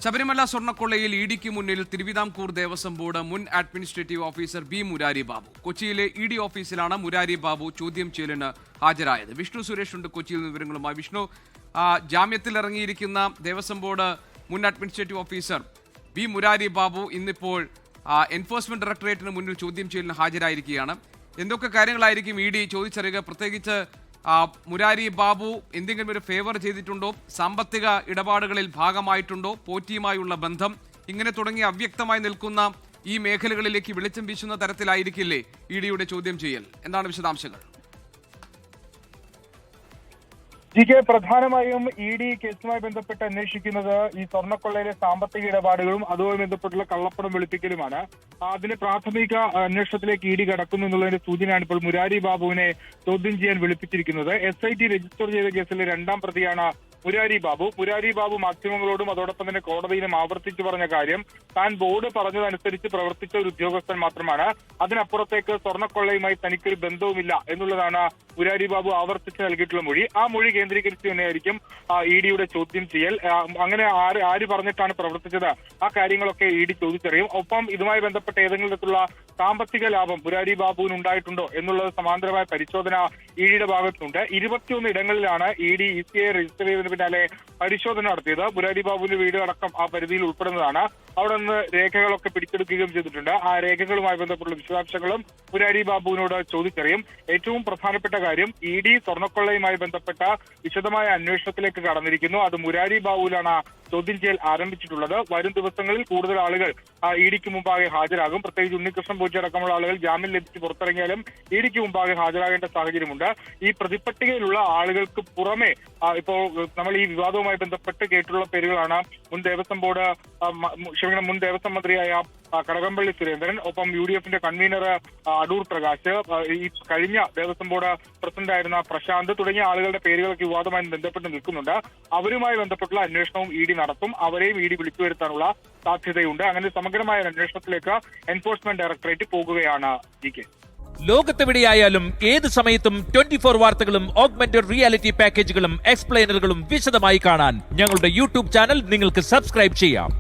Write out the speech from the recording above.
ശബരിമല സ്വർണ്ണക്കൊള്ളയിൽ ഇഡിക്ക് മുന്നിൽ തിരുവിതാംകൂർ ദേവസ്വം ബോർഡ് മുൻ administrative officer B Murari Babu. കൊച്ചിയിലെ ഇഡി ഓഫീസിലാണ് മുരാരി ബാബു ചോദ്യം ചെയ്യലിന് ഹാജരായത്. വിഷ്ണു സുരേഷ് ഉണ്ട് കൊച്ചിയിൽ നിന്ന് വിവരങ്ങളുമായി. വിഷ്ണു, ജാമ്യത്തിൽ ഇറങ്ങിയിരിക്കുന്ന ദേവസ്വം ബോർഡ് മുൻ administrative officer B Murari Babu ഇന്നിപ്പോൾ എൻഫോഴ്സ്മെന്റ് ഡയറക്ടറേറ്റിന് മുന്നിൽ ചോദ്യം ചെയ്യലിന് ഹാജരായിരിക്കുകയാണ്. എന്തൊക്കെ കാര്യങ്ങളായിരിക്കും ഇഡി ചോദിച്ചറിയുക? പ്രത്യേകിച്ച് മുരാരി ബാബു എന്തെങ്കിലും ഒരു ഫേവർ ചെയ്തിട്ടുണ്ടോ? സാമ്പത്തിക ഇടപാടുകളിൽ ഭാഗമായിട്ടുണ്ടോ? പോറ്റിയുമായുള്ള ബന്ധം ഇങ്ങനെ തുടങ്ങി അവ്യക്തമായി നിൽക്കുന്ന ഈ മേഖലകളിലേക്ക് വെളിച്ചം വീശുന്ന തരത്തിലായിരിക്കില്ലേ ഇഡിയുടെ ചോദ്യം ചെയ്യൽ? എന്താണ് വിശദാംശങ്ങൾ? പ്രധാനമായും ഇ ഡി കേസുമായി ബന്ധപ്പെട്ട് അന്വേഷിക്കുന്നത് ഈ സ്വർണ്ണക്കൊള്ളയിലെ സാമ്പത്തിക ഇടപാടുകളും അതുമായി ബന്ധപ്പെട്ടുള്ള കള്ളപ്പണം വെളുപ്പിക്കലുമാണ്. അതിന് പ്രാഥമിക അന്വേഷണത്തിലേക്ക് ഇ ഡി കടക്കുന്നു എന്നുള്ളതിന്റെ സൂചനയാണ് ഇപ്പോൾ മുരാരി ബാബുവിനെ ചോദ്യം ചെയ്യാൻ വിളിപ്പിച്ചിരിക്കുന്നത്. SIT രജിസ്റ്റർ ചെയ്ത കേസിലെ രണ്ടാം പ്രതിയാണ് മുരാരി ബാബു മാധ്യമങ്ങളോടും അതോടൊപ്പം തന്നെ കോടതിയിലും ആവർത്തിച്ചു പറഞ്ഞ കാര്യം താൻ ബോർഡ് പറഞ്ഞതനുസരിച്ച് പ്രവർത്തിച്ച ഒരു ഉദ്യോഗസ്ഥൻ മാത്രമാണ്, അതിനപ്പുറത്തേക്ക് സ്വർണ്ണക്കൊള്ളയുമായി തനിക്കൊരു ബന്ധവുമില്ല എന്നുള്ളതാണ് മുരാരി ബാബു ആവർത്തിച്ച് നൽകിയിട്ടുള്ള മൊഴി. ആ മൊഴി കേന്ദ്രീകരിച്ച് തന്നെയായിരിക്കും ഇ ഡിയുടെ ചോദ്യം ചെയ്യൽ. അങ്ങനെ ആര് പറഞ്ഞിട്ടാണ് പ്രവർത്തിച്ചത്, ആ കാര്യങ്ങളൊക്കെ ഇ ഡി ചോദിച്ചറിയും. ഒപ്പം ഇതുമായി ബന്ധപ്പെട്ട ഏതെങ്കിലും തരത്തിലുള്ള സാമ്പത്തിക ലാഭം മുരാരി ബാബുവിന് ഉണ്ടായിട്ടുണ്ടോ എന്നുള്ളത് സമാന്തരമായ പരിശോധന ഇ ഡിയുടെ ഭാഗത്തുണ്ട്. 21 ഇടങ്ങളിലാണ് ഇ ഡി ECI രജിസ്റ്റർ ചെയ്തതിന് പിന്നാലെ പരിശോധന നടത്തിയത്. മുരാരി ബാബുവിന്റെ വീട് അടക്കം ആ പരിധിയിൽ ഉൾപ്പെടുന്നതാണ്. അവിടെ നിന്ന് രേഖകളൊക്കെ പിടിച്ചെടുക്കുകയും ചെയ്തിട്ടുണ്ട്. ആ രേഖകളുമായി ബന്ധപ്പെട്ടുള്ള വിശദാംശങ്ങളും മുരാരി ബാബുവിനോട് ചോദിച്ചറിയും. ഏറ്റവും പ്രധാനപ്പെട്ട കാര്യം ഇ ഡി സ്വർണ്ണക്കൊള്ളയുമായി ബന്ധപ്പെട്ട വിശദമായ അന്വേഷണത്തിലേക്ക് കടന്നിരിക്കുന്നു. അത് മുരാരി ബാബുവിലാണ് ചോദ്യം ചെയ്യൽ ആരംഭിച്ചിട്ടുള്ളത്. വരും ദിവസങ്ങളിൽ കൂടുതൽ ആളുകൾ ഇ ഡിക്ക് മുമ്പാകെ ഹാജരാകും. പ്രത്യേകിച്ച് ഉണ്ണികൃഷ്ണൻ പോറ്റി അടക്കമുള്ള ആളുകൾ ജാമ്യം ലഭിച്ച് പുറത്തിറങ്ങിയാലും ഇ ഡിക്ക് മുമ്പാകെ ഹാജരാകേണ്ട സാഹചര്യമുണ്ട്. ഈ പ്രതിപട്ടികയിലുള്ള ആളുകൾക്ക് പുറമെ ഇപ്പോൾ നമ്മൾ ഈ വിവാദവുമായി ബന്ധപ്പെട്ട് കേട്ടുള്ള പേരുകളാണ് മുൻ ദേവസ്വം മന്ത്രിയായ കടകംപള്ളി സുരേന്ദ്രൻ, ഒപ്പം UDFന്റെ കൺവീനർ അടൂർ പ്രകാശ്, ഈ കഴിഞ്ഞ ദേവസ്വം ബോർഡ് പ്രസിഡന്റായിരുന്ന പ്രശാന്ത് തുടങ്ങിയ ആളുകളുടെ പേരുകളൊക്കെ വിവാദവുമായി ബന്ധപ്പെട്ട് നിൽക്കുന്നുണ്ട്. അവരുമായി ബന്ധപ്പെട്ടുള്ള അന്വേഷണവും ഇ ഡി നടത്തും. അവരെയും ഇ ഡി വിളിച്ചു വരുത്താനുള്ള സാധ്യതയുണ്ട്. അങ്ങനെ സമഗ്രമായ അന്വേഷണത്തിലേക്ക് എൻഫോഴ്സ്മെന്റ് ഡയറക്ടറേറ്റ് പോകുകയാണ്. ലോകത്തെവിടെയായാലും ഏത് സമയത്തും 24 വാർത്തകളും ഓഗ്മെന്റഡ് റിയാലിറ്റി പാക്കേജുകളും എക്സ്പ്ലെയിനറുകളും വിശദമായി കാണാൻ ഞങ്ങളുടെ YouTube ചാനൽ നിങ്ങൾക്ക് സബ്സ്ക്രൈബ് ചെയ്യാം.